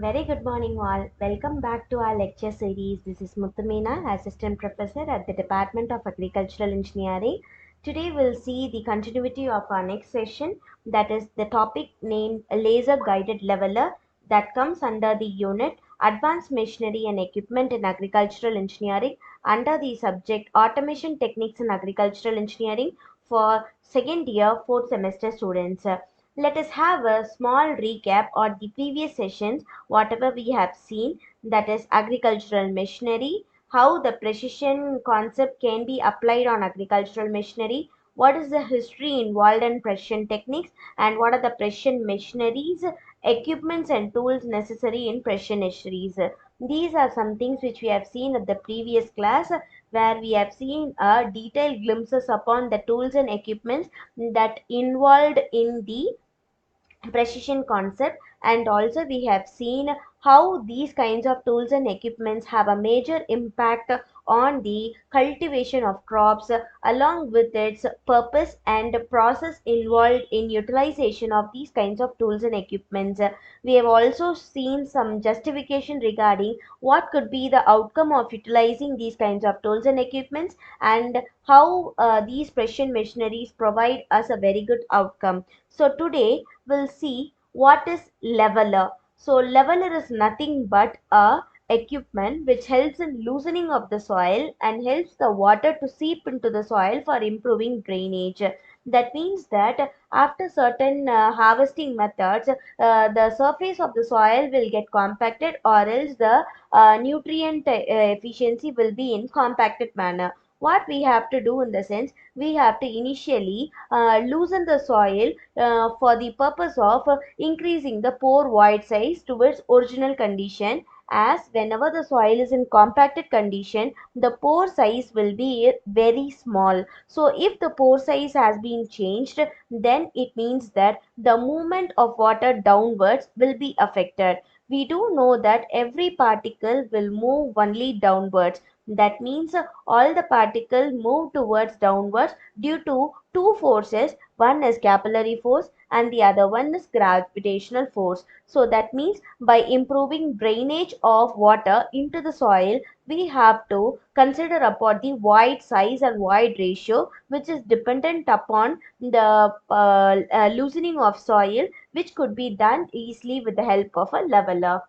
Very good morning, all. Welcome back to our lecture series. This is Muthamina, Assistant Professor at the Department of Agricultural Engineering. Today, we'll see the continuity of our next session, that is the topic named Laser Guided Leveler, that comes under the unit Advanced Machinery and Equipment in Agricultural Engineering under the subject Automation Techniques in Agricultural Engineering for second year, fourth semester students. Let us have a small recap on the previous sessions, whatever we have seen, that is agricultural machinery, how the precision concept can be applied on agricultural machinery, what is the history involved in precision techniques, and what are the precision machineries, equipments and tools necessary in precision machineries. These are some things which we have seen at the previous class, where we have seen a detailed glimpses upon the tools and equipments that involved in the precision concept, and also we have seen how these kinds of tools and equipments have a major impact on the cultivation of crops, along with its purpose and process involved in utilization of these kinds of tools and equipments. We have also seen some justification regarding what could be the outcome of utilizing these kinds of tools and equipments, and how these precision machineries provide us a very good outcome. So today we'll see what is leveler. So leveler is nothing but a equipment which helps in loosening of the soil and helps the water to seep into the soil for improving drainage. That means that after certain harvesting methods, the surface of the soil will get compacted, or else the nutrient efficiency will be in compacted manner. What we have to do in the sense, we have to initially loosen the soil for the purpose of increasing the pore void size to its original condition, as whenever the soil is in compacted condition, the pore size will be very small. So if the pore size has been changed, then it means that the movement of water downwards will be affected. We do know that every particle will move only downwards. That means all the particles move towards downwards due to two forces. One is capillary force and the other one is gravitational force. So that means by improving drainage of water into the soil, we have to consider upon the void size and void ratio, which is dependent upon the loosening of soil, which could be done easily with the help of a leveler.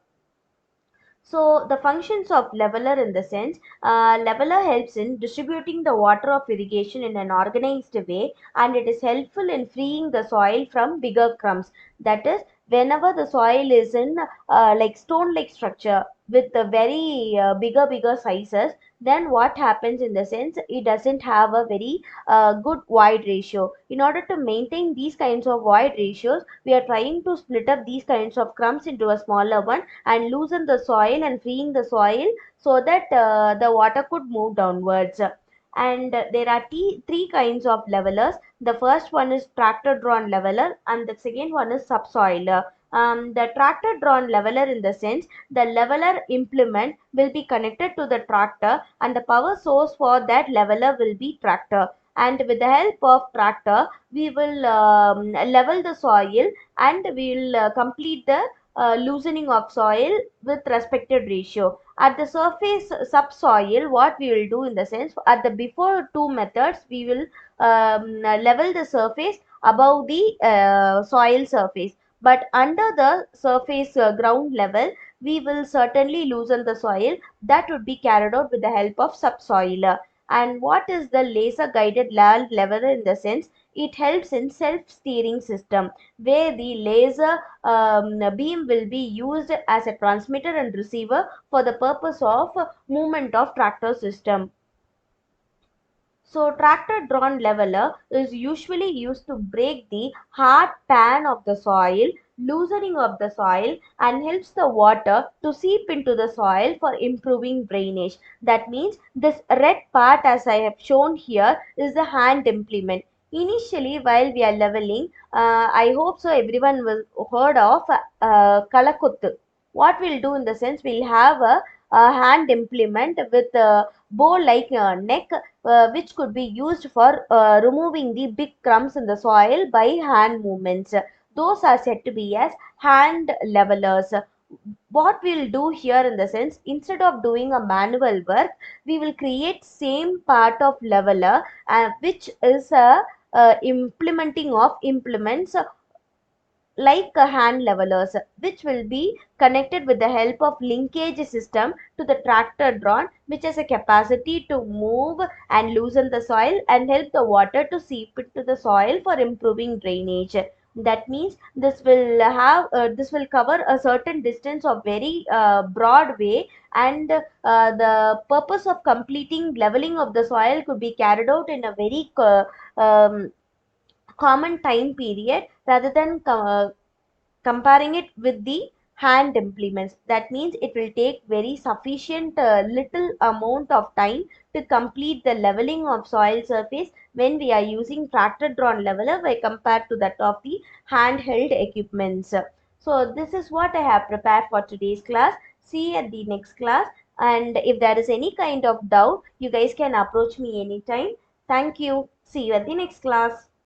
So the functions of leveler in the sense, leveler helps in distributing the water of irrigation in an organized way, and it is helpful in freeing the soil from bigger crumbs. That is, whenever the soil is in like stone-like structure with a very bigger sizes, then what happens in the sense, it doesn't have a very good void ratio. In order to maintain these kinds of void ratios, we are trying to split up these kinds of crumbs into a smaller one and loosen the soil and freeing the soil, so that the water could move downwards. And there are three kinds of levelers. The first one is tractor drawn leveler, and the second one is subsoiler. The tractor drawn leveler, in the sense, the leveler implement will be connected to the tractor, and the power source for that leveler will be tractor. And with the help of tractor, we will level the soil, and we will complete the loosening of soil with respected ratio. At the surface subsoil, what we will do in the sense, at the before two methods, we will level the surface above the soil surface. But under the surface ground level, we will certainly loosen the soil. That would be carried out with the help of subsoiler. And what is the laser guided leveler in the sense? It helps in self-steering system, where the laser beam will be used as a transmitter and receiver for the purpose of movement of tractor system. So tractor drawn leveler is usually used to break the hard pan of the soil, loosening of the soil, and helps the water to seep into the soil for improving drainage. That means this red part, as I have shown here, is the hand implement. Initially, while we are leveling, I hope so everyone will heard of kalakuttu. What we'll do in the sense, we'll have a hand implement with a bow like neck, which could be used for removing the big crumbs in the soil by hand movements. Those are said to be as hand levelers. what we'll do here in the sense, instead of doing a manual work, we will create same part of leveler, which is a implementing of implements like hand levelers, which will be connected with the help of linkage system to the tractor drawn, which has a capacity to move and loosen the soil and help the water to seep into the soil for improving drainage. That means this will cover a certain distance of very broad way, and the purpose of completing leveling of the soil could be carried out in a very common time period rather than comparing it with the hand implements. That means it will take very sufficient little amount of time to complete the leveling of soil surface when we are using tractor drawn leveler by compared to that of the handheld equipments. So this is what I have prepared for today's class. See you at the next class, and if there is any kind of doubt, you guys can approach me anytime. Thank you. See you at the next class.